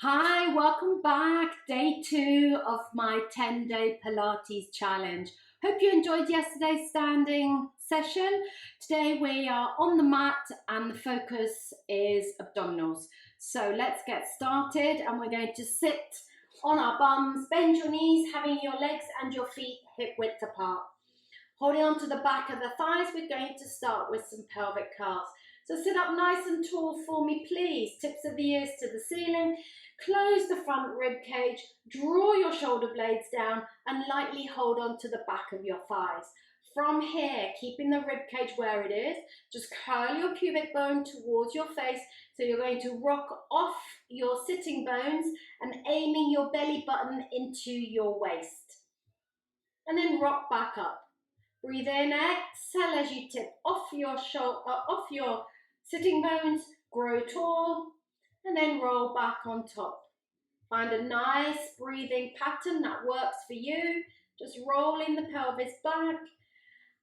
Hi, welcome back. Day 2 of my 10-day Pilates challenge. Hope you enjoyed yesterday's standing session. Today we are on the mat and the focus is abdominals. So let's get started and we're going to sit on our bums, bend your knees, having your legs and your feet hip width apart. Holding on to the back of the thighs, we're going to start with some pelvic curls. So sit up nice and tall for me, please. Tips of the ears to the ceiling. Close the front rib cage, draw your shoulder blades down and lightly hold on to the back of your thighs. From here, keeping the rib cage where it is, just curl your pubic bone towards your face. So you're going to rock off your sitting bones and aiming your belly button into your waist. And then rock back up. Breathe in, exhale as you tip off your sitting bones, grow tall, and then roll back on top. Find a nice breathing pattern that works for you. Just rolling the pelvis back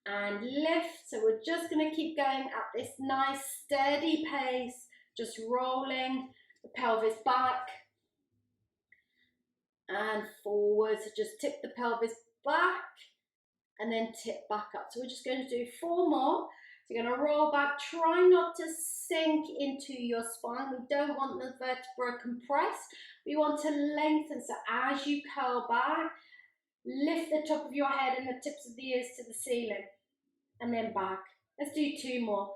and lift. So we're just going to keep going at this nice steady pace, just rolling the pelvis back and forward. So just tip the pelvis back and then tip back up. So we're just going to do 4 more. So you're going to roll back. Try not to sink into your spine. We don't want the vertebra compressed. We want to lengthen. So as you curl back, lift the top of your head and the tips of the ears to the ceiling. And then back. Let's do 2 more.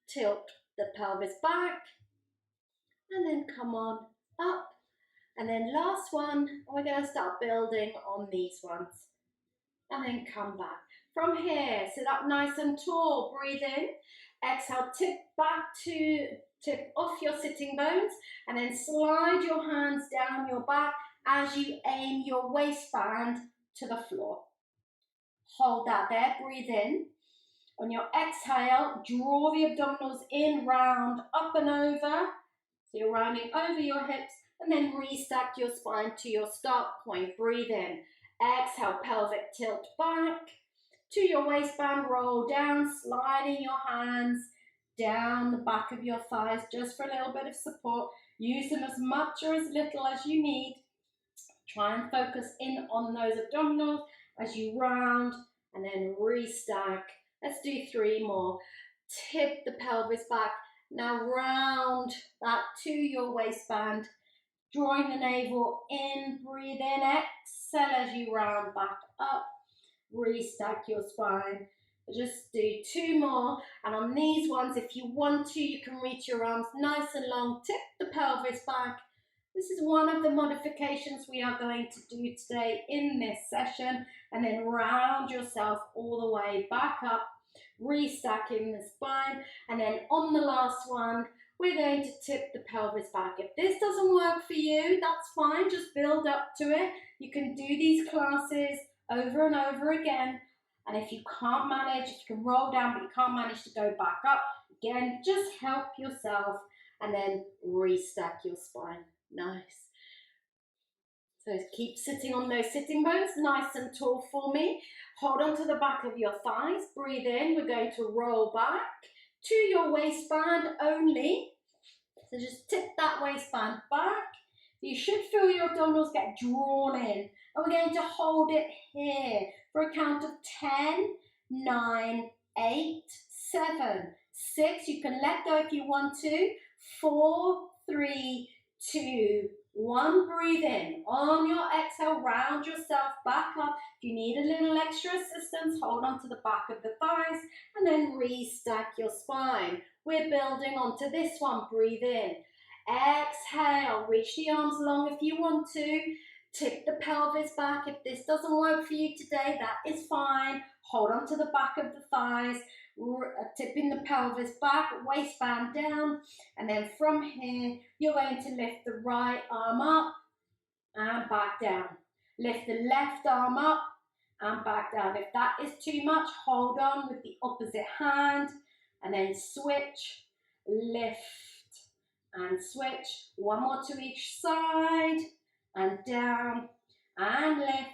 Tilt the pelvis back. And then come on up. And then last one. And we're going to start building on these ones. And then come back. From here, sit up nice and tall, breathe in, exhale, tip off your sitting bones, and then slide your hands down your back as you aim your waistband to the floor. Hold that there, breathe in. On your exhale, draw the abdominals in, round, up and over. So you're rounding over your hips, and then restack your spine to your start point, breathe in. Exhale, pelvic tilt back to your waistband, roll down, sliding your hands down the back of your thighs just for a little bit of support. Use them as much or as little as you need. Try and focus in on those abdominals as you round and then restack. Let's do 3 more. Tip the pelvis back. Now round that to your waistband. Drawing the navel in, breathe in, exhale as you round back up, restack your spine. Just do 2 more, and on these ones, if you want to, you can reach your arms nice and long, tip the pelvis back. This is one of the modifications we are going to do today in this session, and then round yourself all the way back up, restacking the spine, and then on the last one, we're going to tip the pelvis back. If this doesn't work for you, that's fine. Just build up to it. You can do these classes over and over again. And if you can't manage, if you can roll down but you can't manage to go back up, again, just help yourself and then restack your spine. Nice. So keep sitting on those sitting bones, nice and tall for me. Hold on to the back of your thighs. Breathe in. We're going to roll back to your waistband only. So just tip that waistband back. You should feel your abdominals get drawn in. And we're going to hold it here for a count of 10, 9, 8, 7, 6. You can let go if you want to. 4, 3, 2, 1. Breathe in. On your exhale, round yourself back up. If you need a little extra assistance, hold on to the back of the thighs and then restack your spine. We're building onto this one. Breathe in. Exhale. Reach the arms long if you want to. Tip the pelvis back. If this doesn't work for you today, that is fine. Hold on to the back of the thighs. Tipping the pelvis back, waistband down, and then from here you're going to lift the right arm up and back down. Lift the left arm up and back down. If that is too much, hold on with the opposite hand and then switch, lift and switch. 1 more to each side and down and lift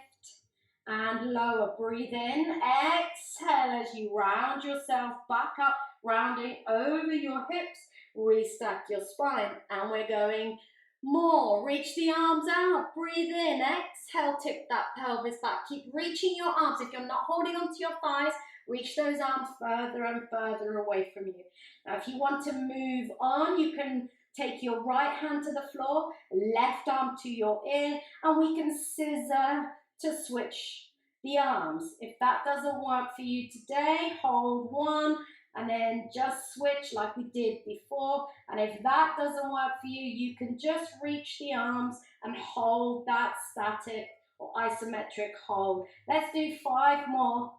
and lower. Breathe in, exhale as you round yourself back up, rounding over your hips, restack your spine. And we're going More. Reach the arms out. Breathe in. Exhale, tip that pelvis back. Keep reaching your arms. If you're not holding onto your thighs, reach those arms further and further away from you. Now, if you want to move on, you can take your right hand to the floor, left arm to your ear, and we can scissor to switch the arms. If that doesn't work for you today, hold one and then just switch like we did before. And if that doesn't work for you, you can just reach the arms and hold that static or isometric hold. Let's do 5 more.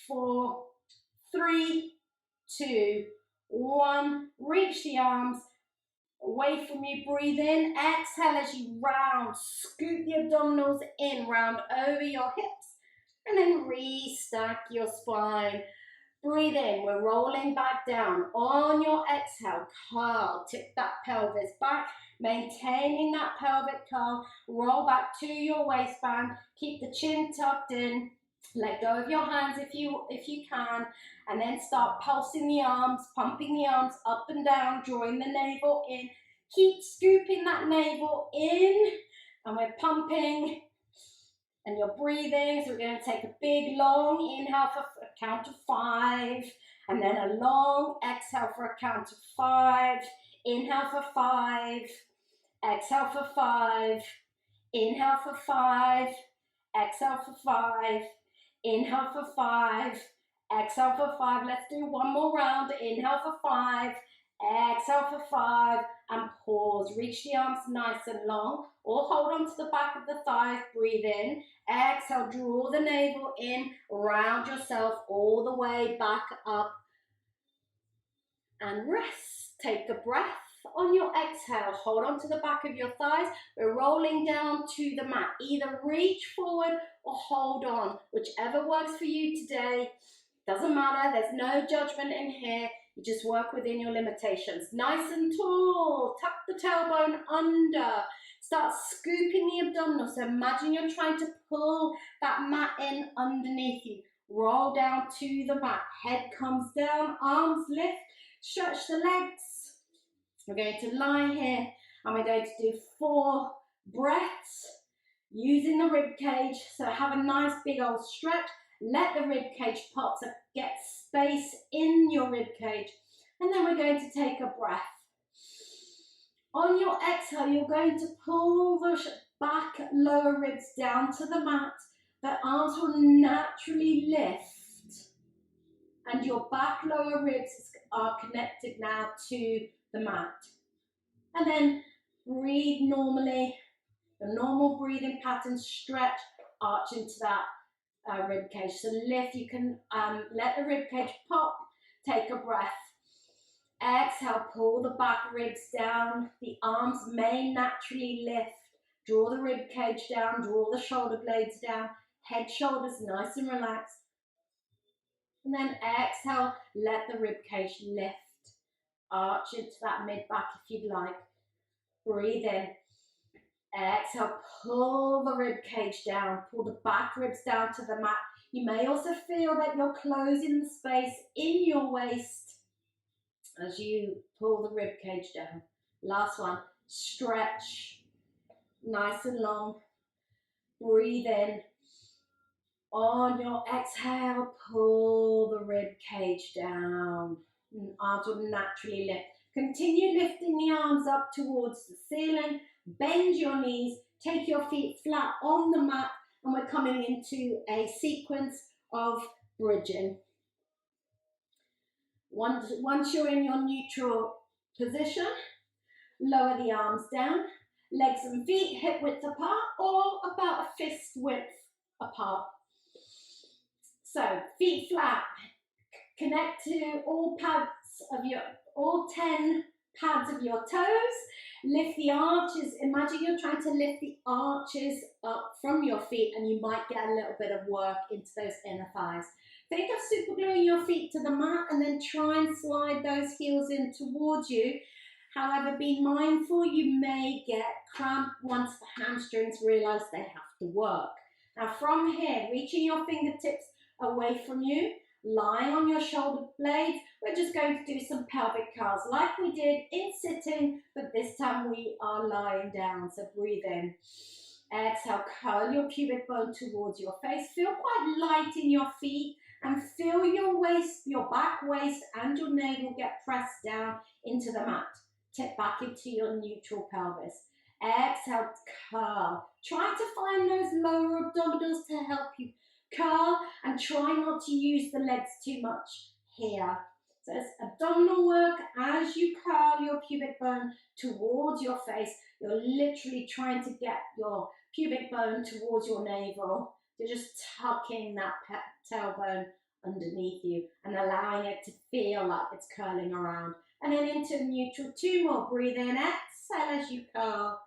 4, 3, 2, 1. Reach the arms away from you. Breathe in. Exhale as you round. Scoop the abdominals in, round over your hips. And then restack your spine. Breathe in. We're rolling back down. On your exhale, curl. Tip that pelvis back. Maintaining that pelvic curl. Roll back to your waistband. Keep the chin tucked in. Let go of your hands if you can, and then start pulsing the arms, pumping the arms up and down, drawing the navel in. Keep scooping that navel in, and we're pumping, and you're breathing. So we're going to take a big, long inhale for a count of 5, and then a long exhale for a count of 5. Inhale for 5, exhale for 5, inhale for 5, exhale for 5. Inhale for 5, exhale for 5. Let's do one more round. Inhale for 5, exhale for 5, and pause. Reach the arms nice and long, or hold on to the back of the thighs. Breathe in. Exhale, draw the navel in, round yourself all the way back up, and rest. Take a breath. On your exhale, hold on to the back of your thighs. We're rolling down to the mat. Either reach forward or hold on, whichever works for you today. Doesn't matter, there's no judgment in here. You just work within your limitations. Nice and tall, tuck the tailbone under. Start scooping the abdominals. So imagine you're trying to pull that mat in underneath you. Roll down to the mat. Head comes down, arms lift, stretch the legs. We're going to lie here and we're going to do 4 breaths using the rib cage. So have a nice big old stretch. Let the rib cage pop, so get space in your rib cage. And then we're going to take a breath. On your exhale, you're going to pull the back lower ribs down to the mat. The arms will naturally lift. And your back lower ribs are connected now to the mat. And then breathe normally, the normal breathing pattern, stretch, arch into that rib cage. So lift, you can let the rib cage pop, take a breath. Exhale, pull the back ribs down, the arms may naturally lift, draw the rib cage down, draw the shoulder blades down, head, shoulders nice and relaxed. And then exhale, let the rib cage lift. Arch into that mid-back if you'd like. Breathe in. Exhale, pull the rib cage down. Pull the back ribs down to the mat. You may also feel that you're closing the space in your waist as you pull the rib cage down. Last one. Stretch. Nice and long. Breathe in. On your exhale, pull the rib cage down. Arms will naturally lift. Continue lifting the arms up towards the ceiling. Bend your knees. Take your feet flat on the mat. And we're coming into a sequence of bridging. Once you're in your neutral position, lower the arms down. Legs and feet hip width apart or about a fist width apart. So feet flat. Connect to all 10 pads of your toes. Lift the arches. Imagine you're trying to lift the arches up from your feet and you might get a little bit of work into those inner thighs. Think of super gluing your feet to the mat and then try and slide those heels in towards you. However, be mindful you may get cramp once the hamstrings realize they have to work. Now from here, reaching your fingertips away from you, lying on your shoulder blades, we're just going to do some pelvic curls like we did in sitting, but this time we are lying down. So breathe in. Exhale, curl your pubic bone towards your face. Feel quite light in your feet and feel your waist, your back waist and your navel get pressed down into the mat. Tip back into your neutral pelvis. Exhale, curl. Try to find those lower abdominals to help you curl and try not to use the legs too much here. So it's abdominal work as you curl your pubic bone towards your face. You're literally trying to get your pubic bone towards your navel. You're just tucking that tailbone underneath you and allowing it to feel like it's curling around. And then into neutral, 2 more. Breathe in, exhale as you curl.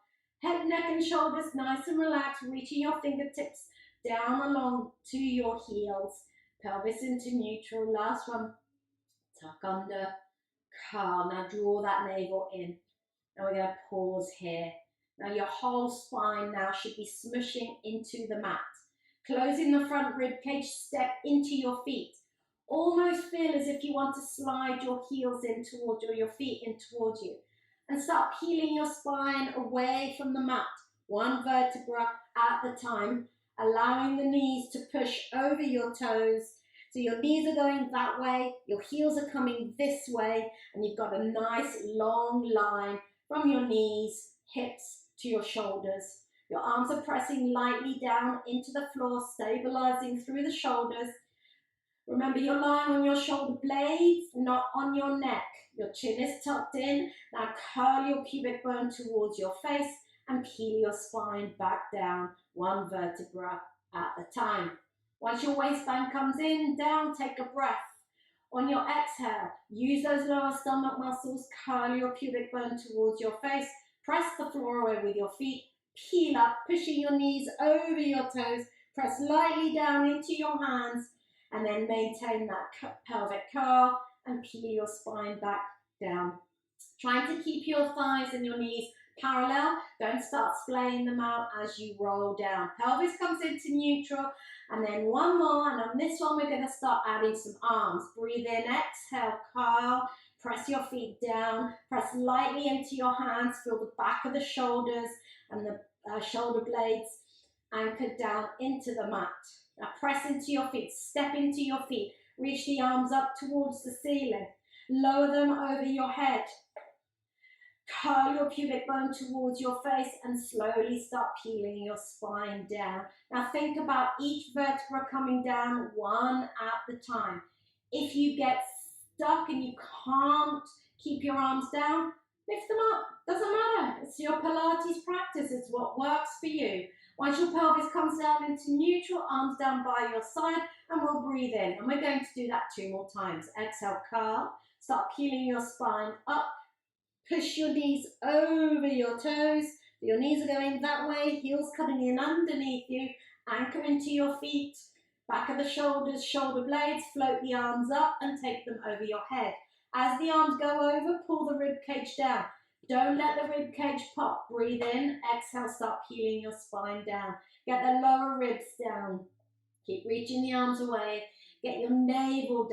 Head, neck and shoulders nice and relaxed, reaching your fingertips down along to your heels. Pelvis into neutral. Last one. Tuck under, curl. Now draw that navel in. Now we're going to pause here. Now your whole spine now should be smushing into the mat. Closing the front rib cage, step into your feet. Almost feel as if you want to slide your heels in towards you, or your feet in towards you. And start peeling your spine away from the mat, 1 vertebra at a time, allowing the knees to push over your toes. So your knees are going that way, your heels are coming this way, and you've got a nice long line from your knees, hips to your shoulders. Your arms are pressing lightly down into the floor, stabilizing through the shoulders. Remember, you're lying on your shoulder blades, not on your neck. Your chin is tucked in. Now curl your pubic bone towards your face and peel your spine back down, 1 vertebra at a time. Once your waistband comes in, down, take a breath. On your exhale, use those lower stomach muscles, curl your pubic bone towards your face, press the floor away with your feet, peel up, pushing your knees over your toes, press lightly down into your hands, and then maintain that pelvic curl and peel your spine back down. Trying to keep your thighs and your knees parallel. Don't start splaying them out as you roll down. Pelvis comes into neutral, and then 1 more, and on this one we're going to start adding some arms. Breathe in, exhale, curl, press your feet down, press lightly into your hands, feel the back of the shoulders and the shoulder blades anchored down into the mat. Now press into your feet, step into your feet, reach the arms up towards the ceiling, lower them over your head, curl your pubic bone towards your face and slowly start peeling your spine down. Now think about each vertebra coming down 1 at a time. If you get stuck and you can't keep your arms down, lift them up, doesn't matter. It's your Pilates practice, it's what works for you. Once your pelvis comes down into neutral, arms down by your side, and we'll breathe in. And we're going to do that 2 more times. Exhale, curl, start peeling your spine up, push your knees over your toes. Your knees are going that way, heels coming in underneath you, anchor into your feet, back of the shoulders, shoulder blades, float the arms up and take them over your head. As the arms go over, pull the rib cage down. Don't let the rib cage pop. Breathe in, exhale, start peeling your spine down. Get the lower ribs down. Keep reaching the arms away. Get your navel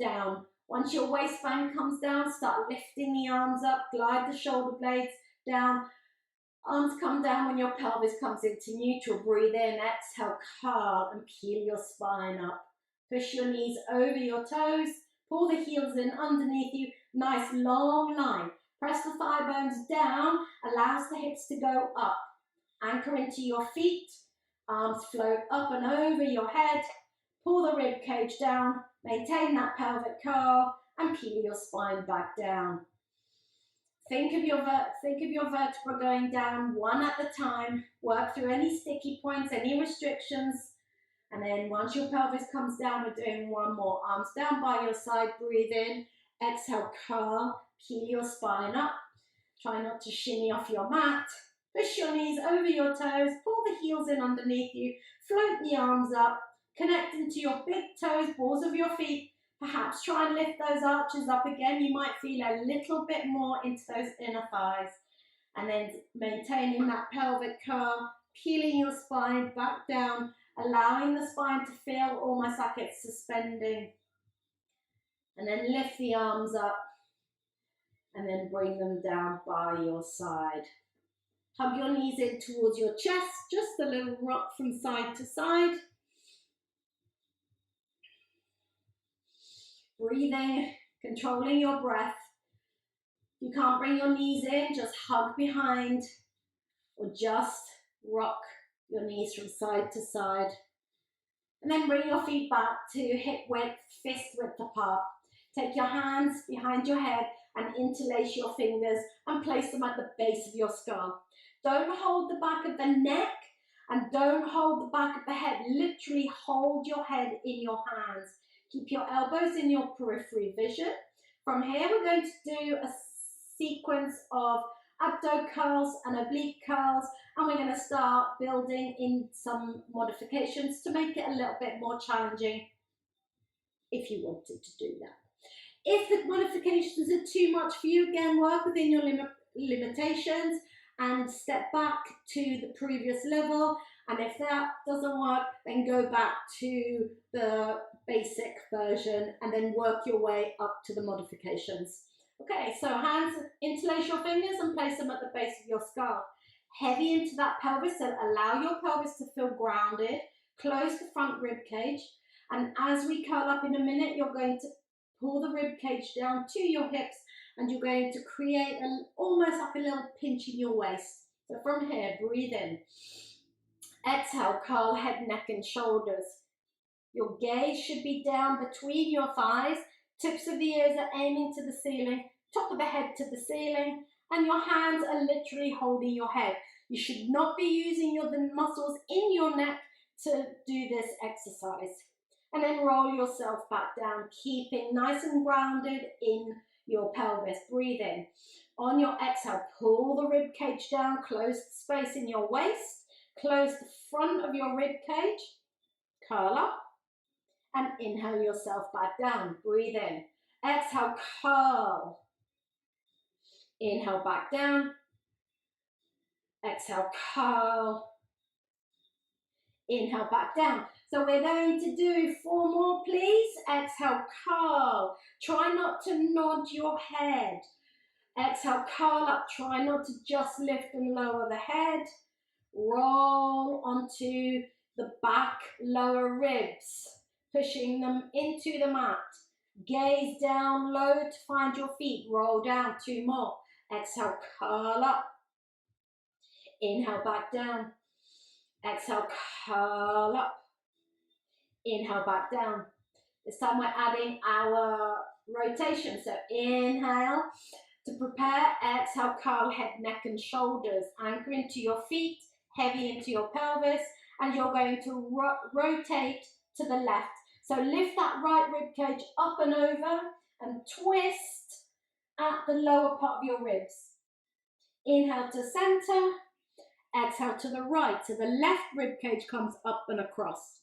down. Once your waistband comes down, start lifting the arms up. Glide the shoulder blades down. Arms come down when your pelvis comes into neutral. Breathe in, exhale, curl and peel your spine up. Push your knees over your toes. Pull the heels in underneath you. Nice long line. Press the thigh bones down, allows the hips to go up. Anchor into your feet, arms float up and over your head. Pull the rib cage down, maintain that pelvic curl and peel your spine back down. Think of your vertebra going down 1 at a time. Work through any sticky points, any restrictions. And then once your pelvis comes down, we're doing 1 more. Arms down by your side, breathe in, exhale, curl. Peel your spine up. Try not to shimmy off your mat. Push your knees over your toes. Pull the heels in underneath you. Float the arms up. Connect into your big toes, balls of your feet. Perhaps try and lift those arches up again. You might feel a little bit more into those inner thighs. And then maintaining that pelvic curl. Peeling your spine back down. Allowing the spine to feel almost like it's suspending. And then lift the arms up and then bring them down by your side. Hug your knees in towards your chest, just a little rock from side to side. Breathing, controlling your breath. You can't bring your knees in, just hug behind or just rock your knees from side to side. And then bring your feet back to hip width, fist width apart. Take your hands behind your head and interlace your fingers and place them at the base of your skull. Don't hold the back of the neck and don't hold the back of the head. Literally hold your head in your hands. Keep your elbows in your periphery vision. From here, we're going to do a sequence of abdo curls and oblique curls, and we're going to start building in some modifications to make it a little bit more challenging if you wanted to do that. If the modifications are too much for you, again, work within your limitations and step back to the previous level. And if that doesn't work, then go back to the basic version and then work your way up to the modifications. Okay, so hands, interlace your fingers and place them at the base of your skull. Heavy into that pelvis, so allow your pelvis to feel grounded. Close the front rib cage. And as we curl up in a minute, you're going to pull the rib cage down to your hips and you're going to create almost like a little pinch in your waist. So from here, breathe in. Exhale, curl head, neck and shoulders. Your gaze should be down between your thighs. Tips of the ears are aiming to the ceiling, top of the head to the ceiling, and your hands are literally holding your head. You should not be using the muscles in your neck to do this exercise. And then roll yourself back down, keeping nice and grounded in your pelvis. Breathe in. On your exhale, pull the rib cage down, close the space in your waist, close the front of your rib cage, curl up, and inhale yourself back down. Breathe in. Exhale, curl. Inhale back down. Exhale, curl. Inhale back down. So we're going to do 4 more, please. Exhale, curl. Try not to nod your head. Exhale, curl up. Try not to just lift and lower the head. Roll onto the back lower ribs, pushing them into the mat. Gaze down low to find your feet. Roll down. 2 more. Exhale, curl up. Inhale back down. Exhale, curl up. Inhale back down. This time we're adding our rotation. So inhale to prepare. Exhale, curl head, neck and shoulders. Anchor into your feet, heavy into your pelvis, and you're going to rotate to the left. So lift that right rib cage up and over and twist at the lower part of your ribs. Inhale to center. Exhale to the right. So the left rib cage comes up and across.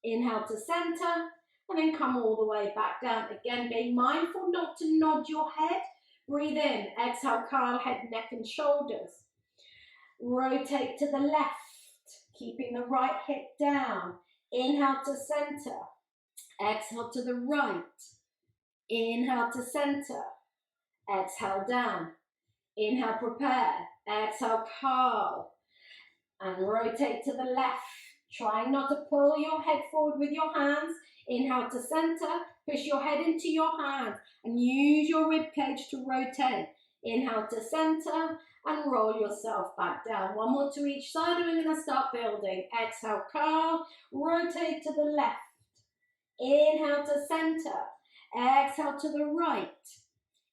Inhale to center and then come all the way back down. Again, being mindful not to nod your head. Breathe in. Exhale, curl head, neck and shoulders. Rotate to the left, keeping the right hip down. Inhale to center. Exhale to the right. Inhale to center. Exhale down. Inhale, prepare. Exhale, curl. And rotate to the left. Try not to pull your head forward with your hands. Inhale to center. Push your head into your hands and use your rib cage to rotate. Inhale to center and roll yourself back down. 1 more to each side and we're going to start building. Exhale, curl. Rotate to the left. Inhale to center. Exhale to the right.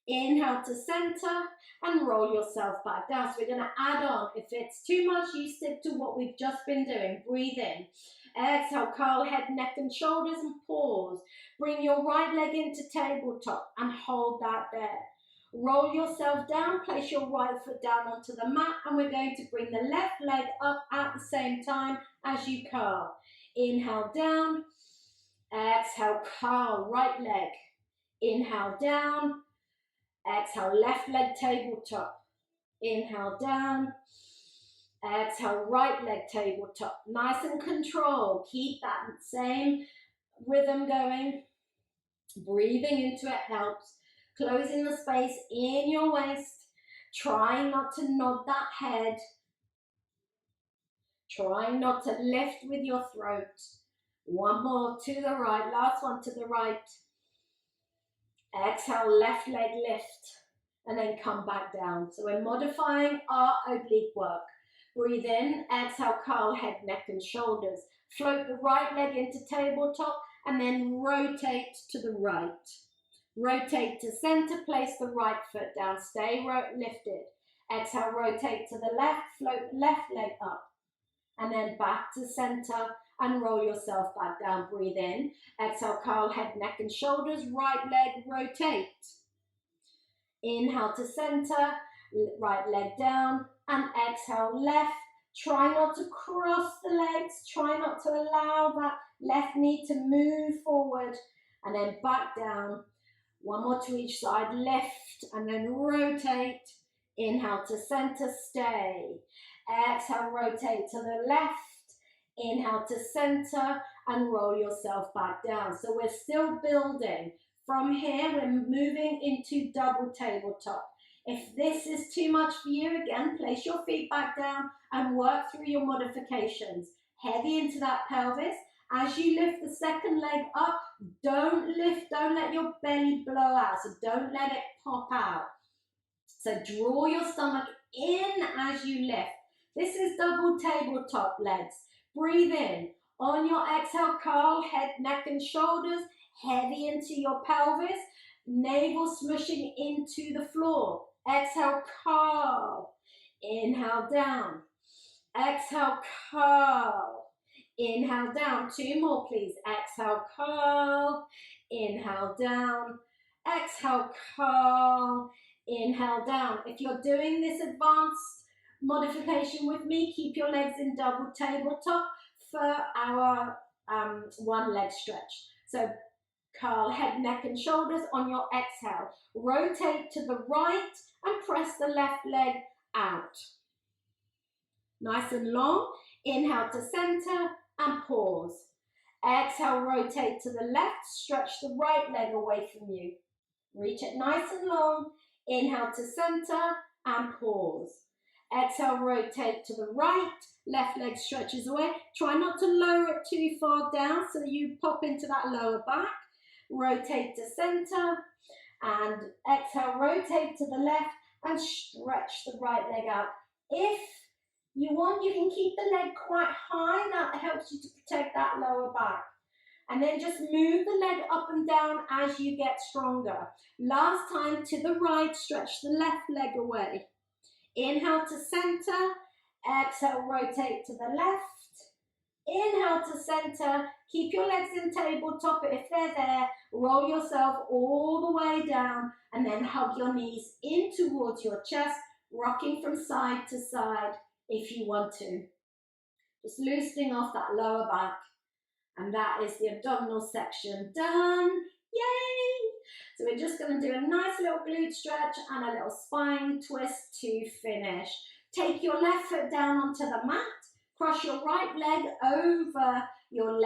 Inhale to center and roll yourself back down. So we're going to add on. If it's too much, you stick to what we've just been doing. Breathe in. Exhale, curl head, neck and shoulders and pause. Bring your right leg into tabletop and hold that there. Roll yourself down, place your right foot down onto the mat and we're going to bring the left leg up at the same time as you curl. Inhale down. Exhale, curl right leg. Inhale down. Exhale, left leg tabletop. Inhale down. Exhale, right leg tabletop. Nice and controlled. Keep that same rhythm going. Breathing into it helps. Closing the space in your waist. Trying not to nod that head. Trying not to lift with your throat. One more to the right. Last one to the right. Exhale, left leg lift. And then come back down. So we're modifying our oblique work. Breathe in. Exhale, curl head, neck, and shoulders. Float the right leg into tabletop and then rotate to the right. Rotate to center, place the right foot down, stay lifted. Exhale, rotate to the left, float left leg up. And then back to center and roll yourself back down. Breathe in. Exhale, curl head, neck, and shoulders. Right leg, rotate. Inhale to center, right leg down, and exhale, left. Try not to cross the legs. Try not to allow that left knee to move forward. And then back down. One more to each side. Lift and then rotate. Inhale to center, stay. Exhale, rotate to the left. Inhale to center and roll yourself back down. So we're still building. From here, we're moving into double tabletop. If this is too much for you, again, place your feet back down and work through your modifications. Heavy into that pelvis. As you lift the second leg up, don't let your belly blow out. So don't let it pop out. So draw your stomach in as you lift. This is double tabletop legs. Breathe in. On your exhale, curl head, neck, and shoulders. Heavy into your pelvis. Navel smushing into the floor. Exhale, curl. Inhale, down. Exhale, curl. Inhale, down. Two more, please. Exhale, curl. Inhale, down. Exhale, curl. Inhale, down. If you're doing this advanced modification with me, keep your legs in double tabletop for our one leg stretch. So curl head, neck, and shoulders on your exhale. Rotate to the right and press the left leg out. Nice and long. Inhale to center and pause. Exhale, rotate to the left. Stretch the right leg away from you. Reach it nice and long. Inhale to center and pause. Exhale, rotate to the right. Left leg stretches away. Try not to lower it too far down so you pop into that lower back. Rotate to center and exhale, rotate to the left and stretch the right leg out. If you want, you can keep the leg quite high. That helps you to protect that lower back. And then just move the leg up and down as you get stronger. Last time to the right, stretch the left leg away. Inhale to center, exhale, rotate to the left. Inhale to center, keep your legs in tabletop if they're there, roll yourself all the way down and then hug your knees in towards your chest, rocking from side to side if you want to. Just loosening off that lower back. And that is the abdominal section done. Yay! So we're just going to do a nice little glute stretch and a little spine twist to finish. Take your left foot down onto the mat. Cross your right leg over your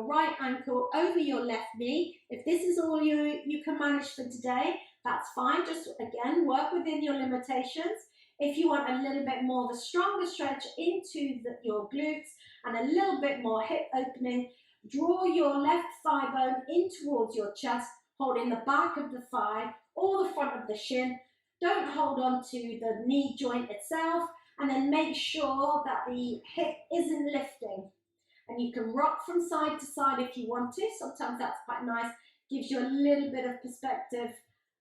right ankle over your left knee. If this is all you can manage for today, that's fine. Just again, work within your limitations. If you want a little bit more of a stronger stretch into your glutes and a little bit more hip opening, draw your left thigh bone in towards your chest, holding the back of the thigh or the front of the shin. Don't hold on to the knee joint itself, and then make sure that the hip isn't lifting. And you can rock from side to side if you want to. Sometimes that's quite nice. Gives you a little bit of perspective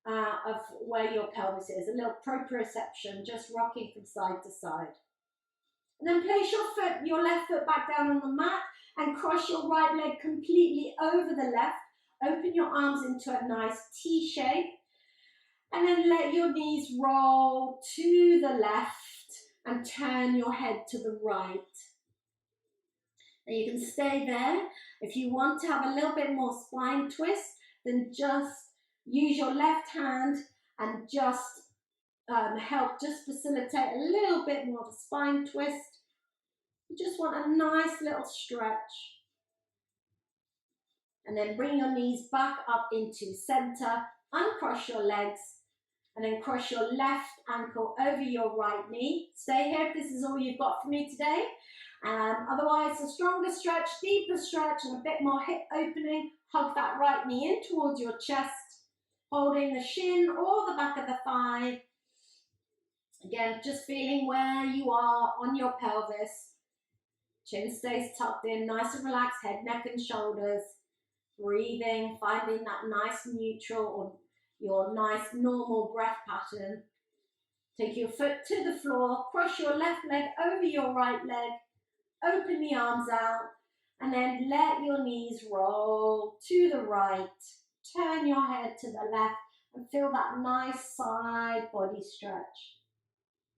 of where your pelvis is. A little proprioception, just rocking from side to side. And then place your left foot back down on the mat and cross your right leg completely over the left. Open your arms into a nice T shape. And then let your knees roll to the left and turn your head to the right. And you can stay there. If you want to have a little bit more spine twist, then just use your left hand and just facilitate a little bit more of a spine twist. You just want a nice little stretch. And then bring your knees back up into center, uncross your legs, and then cross your left ankle over your right knee. Stay here if this is all you've got for me today. Otherwise, a stronger stretch, deeper stretch, and a bit more hip opening. Hug that right knee in towards your chest, holding the shin or the back of the thigh. Again, just feeling where you are on your pelvis. Chin stays tucked in, nice and relaxed, head, neck, and shoulders. Breathing, finding that nice neutral or your nice normal breath pattern. Take your foot to the floor, cross your left leg over your right leg, open the arms out, and then let your knees roll to the right. Turn your head to the left and feel that nice side body stretch.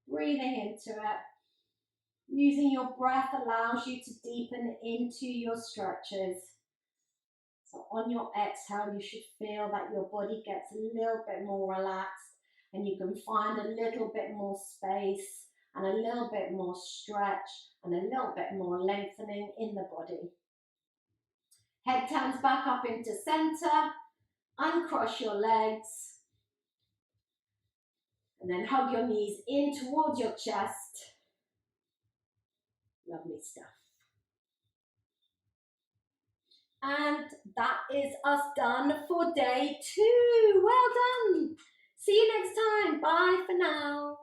Breathing into it. Using your breath allows you to deepen into your stretches. So on your exhale, you should feel that your body gets a little bit more relaxed and you can find a little bit more space and a little bit more stretch and a little bit more lengthening in the body. Head turns back up into center, uncross your legs, and then hug your knees in towards your chest. Lovely stuff. And that is us done for day 2. Well done. See you next time. Bye for now.